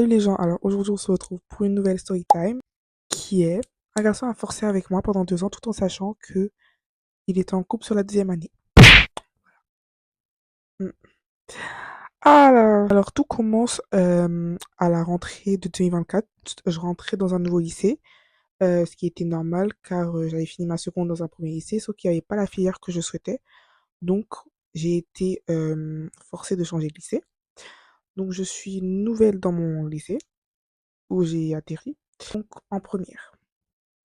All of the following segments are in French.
Salut les gens, alors aujourd'hui on se retrouve pour une nouvelle story time qui est un garçon a forcé avec moi pendant 2 ans tout en sachant que il était en couple sur la deuxième année. Mm. Alors tout commence à la rentrée de 2024. Je rentrais dans un nouveau lycée, ce qui était normal car j'avais fini ma seconde dans un premier lycée, sauf qu'il n'y avait pas la filière que je souhaitais. Donc j'ai été forcée de changer de lycée. Donc je suis nouvelle dans mon lycée où j'ai atterri. Donc en première.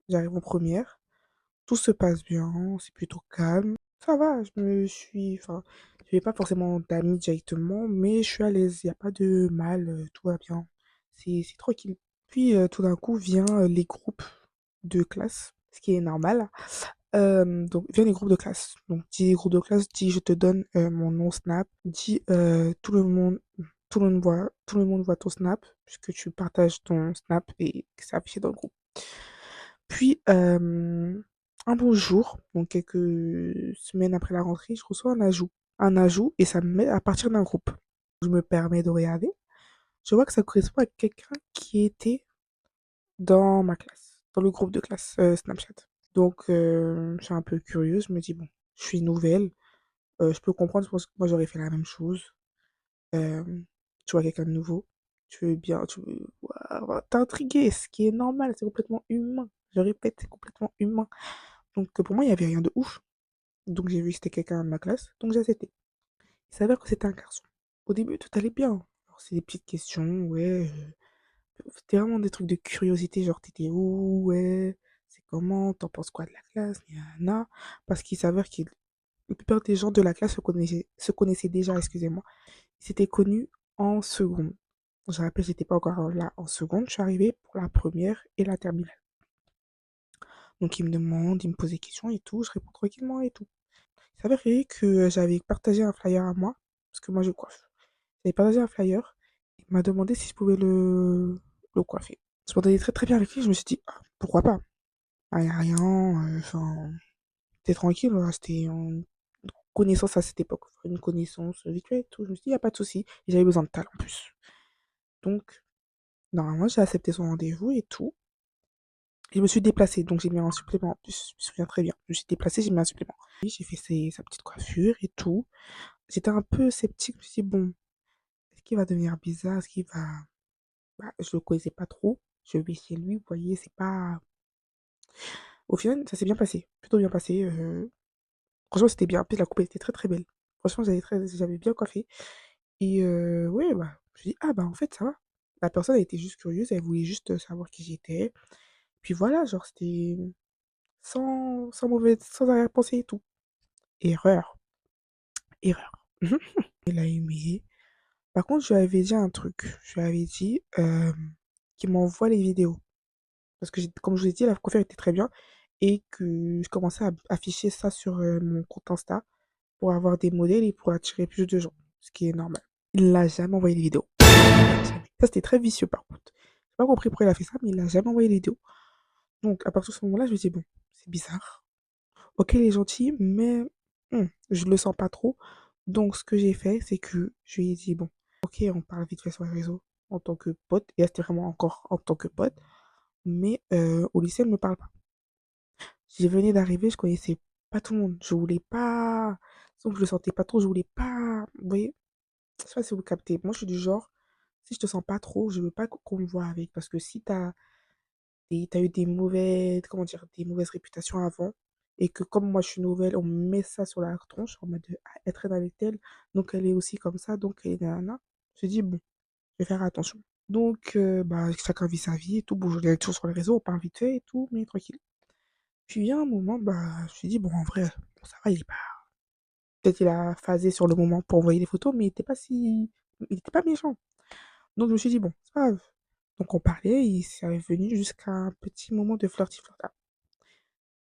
J'arrive en première. Tout se passe bien, c'est plutôt calme. Ça va, enfin, je n'ai pas forcément d'amis directement, mais je suis à l'aise, il n'y a pas de mal, tout va bien. C'est tranquille. Puis tout d'un coup vient les groupes de classe, ce qui est normal. Donc vient les groupes de classe. Donc dit groupe de classe, dit je te donne mon nom Snap, dit tout le monde voit ton Snap, puisque tu partages ton Snap et que c'est affiché dans le groupe. Puis, un beau jour, donc quelques semaines après la rentrée, je reçois un ajout. Un ajout et ça me met à partir d'un groupe. Je me permets de regarder. Je vois que ça correspond à quelqu'un qui était dans ma classe, dans le groupe de classe Snapchat. Donc, je suis un peu curieuse. Je me dis, bon, je suis nouvelle. Je peux comprendre, je pense que moi j'aurais fait la même chose. Euh, Tu vois quelqu'un de nouveau. Tu veux bien, voilà, t'es intrigué, ce qui est normal, c'est complètement humain. Je répète, c'est complètement humain. Donc pour moi, il n'y avait rien de ouf. Donc j'ai vu que c'était quelqu'un de ma classe, donc j'ai accepté. Il s'avère que c'était un garçon. Au début, tout allait bien. Alors c'est des petites questions, ouais. C'était vraiment des trucs de curiosité, genre t'étais où, ouais. C'est comment, t'en penses quoi de la classe, nanana. Parce qu'il s'avère que la plupart des gens de la classe se connaissaient déjà, excusez-moi. Ils s'étaient connus en seconde. Je rappelle, j'étais pas encore là en seconde, je suis arrivée pour la première et la terminale. Donc il me demande, il me pose des questions et tout, je réponds tranquillement et tout. Il s'avérait que j'avais partagé un flyer à moi, parce que moi je coiffe. J'avais partagé un flyer, il m'a demandé si je pouvais le coiffer. Je m'entendais très très bien avec lui, je me suis dit, ah, pourquoi pas? Ah, y a rien, enfin, t'es tranquille, voilà, c'était une connaissance à cette époque, une connaissance vite fait et tout. Je me suis dit, y a pas de souci, et j'avais besoin de talent en plus. Donc, normalement, j'ai accepté son rendez-vous et tout. Et je me suis déplacée, donc j'ai mis un supplément en plus, je me souviens très bien. Je me suis déplacée, j'ai mis un supplément. Oui, j'ai fait sa petite coiffure et tout. J'étais un peu sceptique, je me suis dit, bon, est-ce qu'il va devenir bizarre? Est-ce qu'il va... Bah, je le connaissais pas trop. Je vais chez lui, vous voyez, c'est pas... Au final, ça s'est bien passé, plutôt bien passé. Franchement, c'était bien. Puis la coupe elle était très très belle. Franchement, j'avais bien coiffé. Et ouais, bah, je me suis dit, ah bah en fait, ça va. La personne, elle était juste curieuse, elle voulait juste savoir qui j'étais. Puis voilà, genre, c'était sans arrière-pensée et tout. Erreur, erreur. Il a aimé. Par contre, je lui avais dit un truc. Je lui avais dit qu'il m'envoie les vidéos. Parce que, comme je vous ai dit, la coiffure était très bien. Et que je commençais à afficher ça sur mon compte Insta pour avoir des modèles et pour attirer plus de gens. Ce qui est normal. Il l'a jamais envoyé les vidéos. Jamais. Ça, c'était très vicieux par contre. J'ai pas compris pourquoi il a fait ça, mais il n'a jamais envoyé les vidéos. Donc, à partir de ce moment-là, je me dis, bon, c'est bizarre. Ok, il est gentil, mais je le sens pas trop. Donc, ce que j'ai fait, c'est que je lui ai dit, bon, ok, on parle vite fait sur les réseaux en tant que pote, et là, c'était vraiment encore en tant que pote, mais au lycée, elle ne me parle pas. J'y venais d'arriver, je connaissais pas tout le monde. Je voulais pas, donc je le sentais pas trop, je voulais pas, vous voyez, je sais pas si vous captez. Moi, je suis du genre, si je te sens pas trop, je veux pas qu'on me voit avec, parce que si t'as eu des mauvaises, comment dire, des mauvaises réputations avant, et que comme moi je suis nouvelle, on me met ça sur la tronche en mode de, ah, elle traîne avec elle, donc elle est aussi comme ça, donc elle est nanana. Je me dis, bon, je vais faire attention. Donc, bah, chacun vit sa vie et tout. Bon, je regarde toujours sur les réseaux, on parle vite fait et tout, mais tranquille. Puis, il y a un moment, bah, je me suis dit, bon, en vrai, bon, ça va, il est pas. Peut-être il a phasé sur le moment pour envoyer des photos, mais il était pas si. Il était pas méchant. Donc, je me suis dit, bon, c'est pas grave. Donc, on parlait, et c'est venu jusqu'à un petit moment de flirty flirta.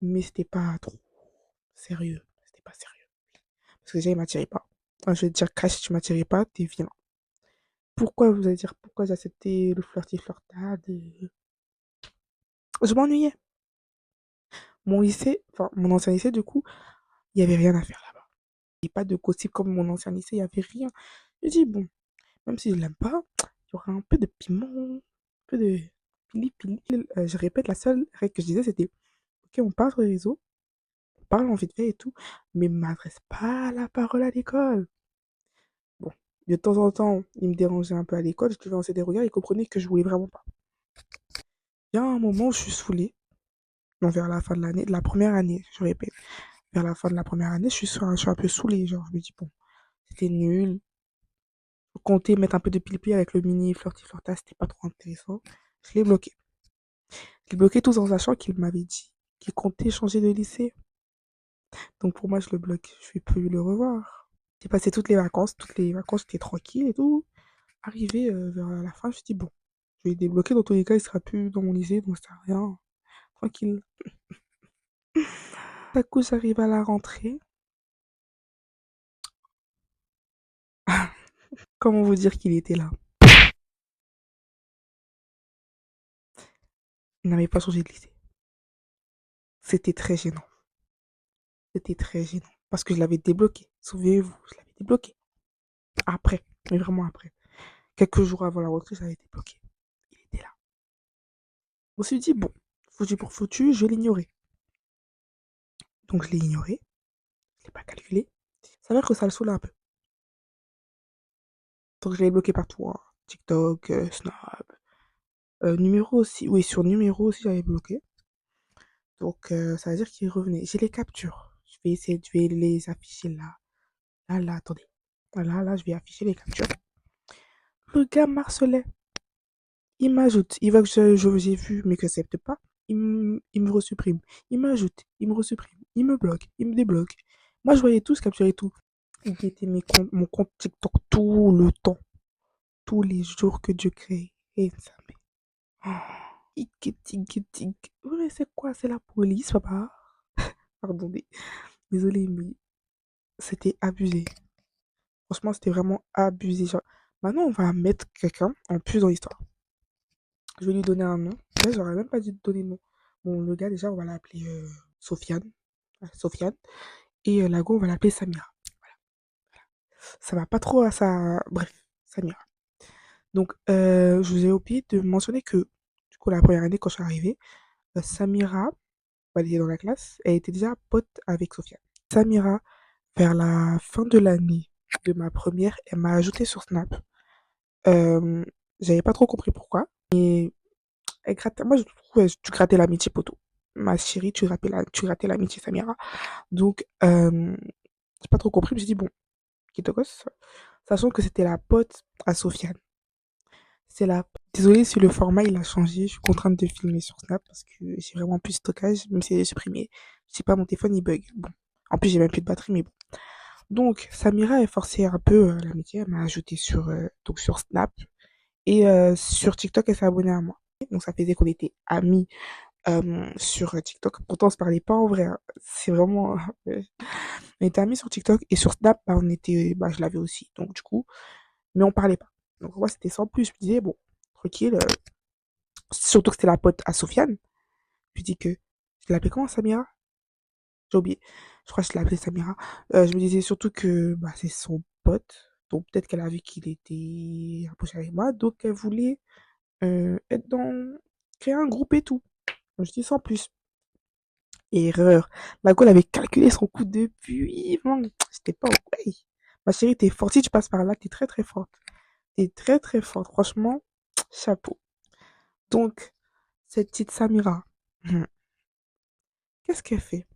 Mais c'était pas trop sérieux. C'était pas sérieux. Parce que déjà, il m'attirait pas. Enfin, je vais te dire, cash, si tu m'attirais pas, t'es vilain. Pourquoi, vous allez dire, pourquoi j'ai accepté le flirty flirtade Je m'ennuyais. Mon lycée, enfin, mon ancien lycée, du coup, il y avait rien à faire là-bas. Il n'y avait pas de gossip comme mon ancien lycée, il y avait rien. Je dis, bon, même si je l'aime pas, y aura un peu de piment, un peu de pili pili. Je répète, la seule règle que je disais, c'était, ok, on parle sur les réseaux, on parle en vite fait et tout, mais m'adresse pas la parole à l'école. Bon, de temps en temps, il me dérangeait un peu à l'école, je lui lançais des regards, il comprenait que je voulais vraiment pas. Il y a un moment où je suis saoulée, non, vers la fin de l'année, de la première année, je répète, vers la fin de la première année, je suis un peu saoulée, genre, je me dis, bon, c'était nul, faut compter, mettre un peu de pili avec le mini flirty flirta, c'était pas trop intéressant. Je l'ai bloqué. Je l'ai bloqué tout en sachant qu'il m'avait dit qu'il comptait changer de lycée. Donc pour moi, je le bloque. Je vais plus le revoir. J'ai passé toutes les vacances, j'étais tranquille et tout. Arrivé vers la fin, je me suis dit, bon, je vais débloquer. Dans tous les cas, il sera plus dans mon lycée, donc ça sert à rien. Tranquille. D'un coup, j'arrive à la rentrée. Comment vous dire qu'il était là? Il n'avait pas changé de lycée. C'était très gênant. C'était très gênant. Parce que je l'avais débloqué. Souvenez-vous, je l'avais débloqué. Après. Mais vraiment après. Quelques jours avant la rentrée, ça avait été bloqué. Il était là. On s'est dit, bon, foutu pour foutu, je vais l'ignorer. Donc je l'ai ignoré, je l'ai pas calculé. Ça veut dire que ça le saoule un peu. Donc je l'ai bloqué partout, hein. TikTok, Snap, numéro aussi. Oui, sur numéro aussi, j'avais bloqué. Donc ça veut dire qu'il revenait. J'ai les captures. Je vais les afficher là. Là, attendez. Là, je vais afficher les captures. Le gars marcelait. Il m'ajoute. Il voit que j'ai vu, mais que ça accepte pas. Il me resupprime. Il m'ajoute. Il me resupprime. Il me bloque. Il me débloque. Moi, je voyais tout, je capturais tout. Il guettait mon compte TikTok tout le temps. Tous les jours que Dieu crée. Et ça me... Il guette, il guette, il guette. Ouais, c'est quoi? C'est la police, papa? Pardon, désolé, mais c'était abusé. Franchement, c'était vraiment abusé. Genre, maintenant, on va mettre quelqu'un en plus dans l'histoire. Je vais lui donner un nom. Là, j'aurais même pas dû te donner de nom. Bon, le gars, déjà, on va l'appeler Sofiane. Sofiane. Et la go, on va l'appeler Samira. Ça va pas trop à sa... Bref, Samira. Donc, je vous ai oublié de mentionner que, du coup, la première année, quand je suis arrivée, Samira, elle était dans la classe, elle était déjà pote avec Sofiane. Samira, vers la fin de l'année de ma première, elle m'a ajouté sur Snap. Euh, J'avais pas trop compris pourquoi. Et elle grattait, moi, je trouve, tu grattais l'amitié, poto. Ma chérie, tu grattais l'amitié, Samira. Donc, j'ai pas trop compris, je me suis dit, bon, qui te gosse, sachant que c'était la pote à Sofiane. C'est la... Désolée si le format il a changé, je suis contrainte de filmer sur Snap parce que j'ai vraiment plus de stockage, même si j'ai supprimé. Je sais pas, mon téléphone il bug. Bon. En plus, j'ai même plus de batterie, mais bon. Donc, Samira a forcé un peu l'amitié, elle m'a ajouté donc sur Snap et sur TikTok, elle s'est abonnée à moi. Donc, ça faisait qu'on était amis sur TikTok. Pourtant, on se parlait pas en vrai, hein. C'est vraiment... on était amis sur TikTok et sur Snap, bah, je l'avais aussi. Donc, du coup, mais on parlait pas. Donc, moi, c'était sans plus. Je me disais, bon, tranquille, surtout que c'était la pote à Sofiane. Je lui dis que... Je l'appelais comment, Samira? J'ai oublié. Je crois que je l'appelais Samira. Je me disais surtout que bah, c'est son pote. Donc peut-être qu'elle a vu qu'il était approché avec moi. Donc elle voulait être dans... créer un groupe et tout. Donc, je dis sans plus. Erreur. La gueule avait calculé son coup depuis. J'étais pas au way. Ma chérie, t'es forte. Si tu passes par là, t'es très très forte. T'es très très forte. Franchement, chapeau. Donc, cette petite Samira, qu'est-ce qu'elle fait?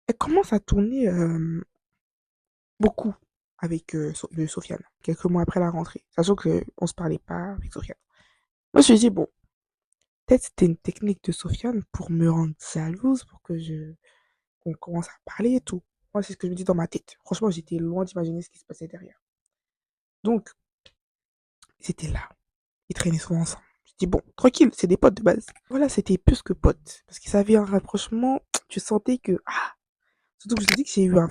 Elle commence à tourner beaucoup avec de Sofiane, quelques mois après la rentrée, sachant qu'on se parlait pas avec Sofiane. Moi, je me suis dit, bon, peut-être c'était une technique de Sofiane pour me rendre jalouse, pour que qu'on commence à parler et tout. Moi, c'est ce que je me dis dans ma tête. Franchement, j'étais loin d'imaginer ce qui se passait derrière. Donc, ils étaient là. Ils traînaient souvent ensemble. Je dis, bon, tranquille, c'est des potes de base. Voilà, c'était plus que potes. Parce qu'ils avaient un rapprochement, tu sentais que, ah, surtout que je te dis que j'ai eu un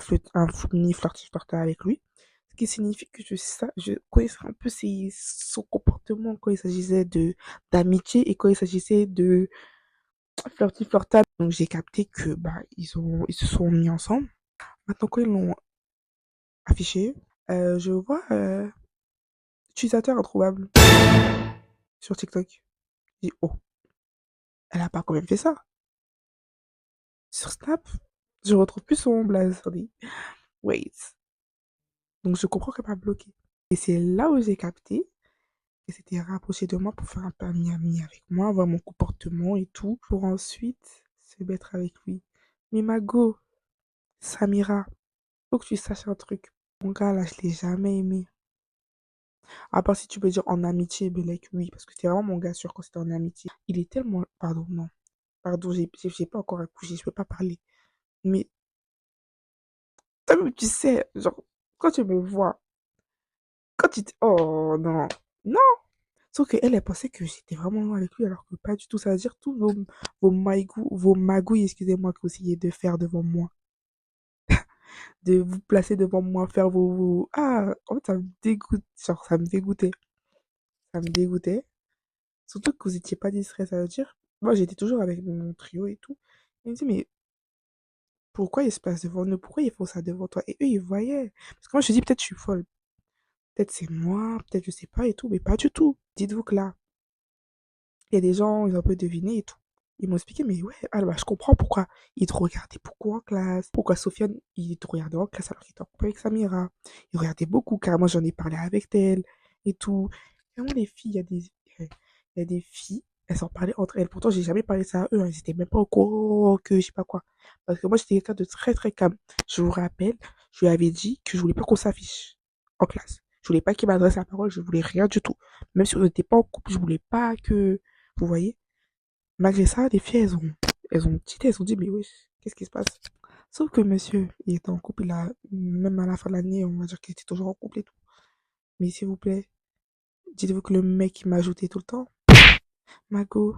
mini flirt avec lui. Ce qui signifie que je connaissais un peu son comportement quand il s'agissait d'amitié et quand il s'agissait de flirtable. Donc j'ai capté que bah ils se sont mis ensemble. Maintenant quand ils l'ont affiché, je vois Utilisateur introuvable sur TikTok. J'ai dit, oh, elle a pas quand même fait ça. Sur Snap, je retrouve plus son blaze. On dit, wait. Donc je comprends qu'elle m'a bloqué. Et c'est là où j'ai capté qu'elle s'était rapprochée de moi pour faire un peu ami-ami avec moi, voir mon comportement et tout, pour ensuite se mettre avec lui. Mais Mago, Samira, faut que tu saches un truc. Mon gars, là, je l'ai jamais aimé. À part si tu peux dire en amitié, mais like, oui, parce que c'était vraiment mon gars sûr quand c'était en amitié. Il est tellement... Pardon, non. Pardon, j'ai pas encore accouché, je peux pas parler. Mais, toi-même, tu sais, genre, quand tu me vois, quand tu te... Oh, non. Non. Sauf qu'elle, elle pensait que j'étais vraiment loin avec lui, alors que pas du tout. Ça veut dire tous vos magouilles, excusez-moi, que vous essayez de faire devant moi. De vous placer devant moi, faire Ah, en fait, ça me dégoûte. Genre, ça me dégoûtait. Ça me dégoûtait. Surtout que vous étiez pas discret, ça veut dire. Moi, j'étais toujours avec mon trio et tout. Il me dit, mais pourquoi ils se passent devant nous? Pourquoi ils font ça devant toi? Et eux, ils voyaient. Parce que moi, je me suis dit, peut-être je suis folle. Peut-être c'est moi, peut-être je sais pas et tout, mais pas du tout. Dites-vous que là, il y a des gens, ils ont un peu deviné et tout. Ils m'ont expliqué, mais ouais, ah bah, je comprends pourquoi ils te regardaient beaucoup en classe. Pourquoi Sofiane, il te regardait en classe alors qu'il était en couple avec Samira. Il regardait beaucoup, car moi j'en ai parlé avec elle et tout. Vraiment, les filles, il y a des filles, elles s'en parlaient entre elles. Pourtant, j'ai jamais parlé ça à eux, hein. Ils étaient même pas au courant que je sais pas quoi. Parce que moi, j'étais quelqu'un de très très calme. Je vous rappelle, je lui avais dit que je voulais pas qu'on s'affiche en classe. Je voulais pas qu'il m'adresse la parole, je voulais rien du tout. Même si on n'était pas en couple, je voulais pas que vous voyez? Malgré ça, les filles, elles ont cheaté, elles ont dit, mais wesh, qu'est-ce qui se passe? Sauf que monsieur, il était en couple, même à la fin de l'année, on va dire qu'il était toujours en couple et tout. Mais s'il vous plaît, dites-vous que le mec, il m'a ajouté tout le temps. Mago,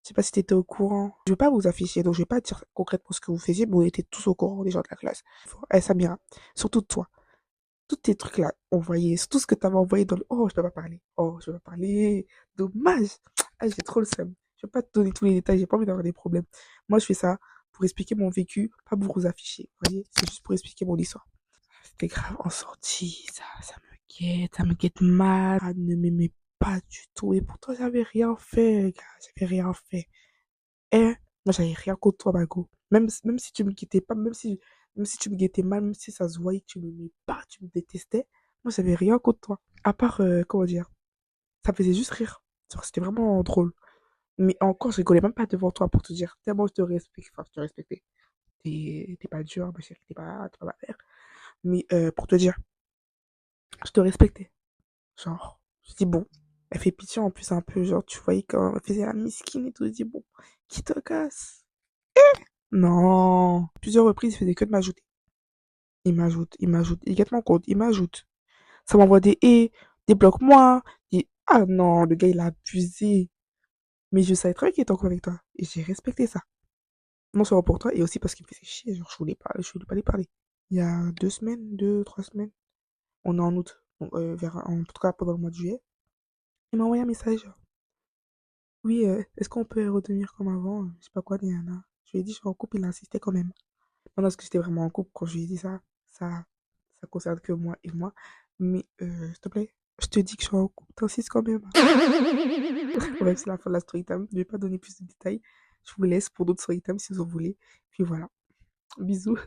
je sais pas si t'étais au courant. Je veux pas vous afficher, donc je vais pas dire concrètement ce que vous faisiez, mais vous étiez tous au courant, les gens de la classe. Eh, Samira, surtout toi. Tous tes trucs là, envoyés, tout ce que t'avais envoyé dans le... Oh, je peux pas parler. Oh, je peux pas parler. Dommage. Ah, j'ai trop le seum. Je vais pas te donner tous les détails, j'ai pas envie d'avoir des problèmes. Moi, je fais ça pour expliquer mon vécu, pas pour vous afficher. Vous voyez, c'est juste pour expliquer mon histoire. C'était grave en sortie, ça me guette mal. Ça ne m'aimait pas du tout. Et pourtant, j'avais rien fait, gars. J'avais rien fait. Eh, moi, j'avais rien contre toi, Mago. Même si tu me guettais pas, même si tu me guettais mal, même si ça se voyait que tu m'aimais pas, tu me détestais, moi, j'avais rien contre toi. À part, comment dire, ça me faisait juste rire. Genre, c'était vraiment drôle. Mais encore, je rigolais même pas devant toi pour te dire, tellement je te respecte, enfin, je te respectais. T'es pas dur, ma chérie, t'es pas ma mère. Mais pour te dire, je te respectais. Genre, je dis bon, elle fait pitié en plus un peu, genre, tu voyais quand elle faisait la miskine et tout, je dis bon, qui te casse? Non. Plusieurs reprises, il faisait que de m'ajouter. Il m'ajoute. Il guette mon compte, il m'ajoute. Ça m'envoie des et, débloque-moi. Ah non, le gars, il a abusé. Mais je savais très bien qu'il était encore avec toi. Et j'ai respecté ça. Non seulement pour toi, et aussi parce qu'il me faisait chier. Genre, je voulais pas lui parler. Il y a 2 semaines, 3 semaines, on est en août. Donc, en tout cas, pendant le mois de juillet. Il m'a envoyé un message. Oui, est-ce qu'on peut redevenir comme avant? Je sais pas quoi, Diana. Je lui ai dit, je suis en couple, il a insisté quand même. Non, parce que j'étais vraiment en couple quand je lui ai dit ça. Ça, ça concerne que moi et moi. Mais, s'il te plaît, je te dis que je suis en couple, t'insistes quand même. Bref, c'est la fin de la story time. Je vais pas donner plus de détails. Je vous laisse pour d'autres story time si vous en voulez. Puis voilà. Bisous.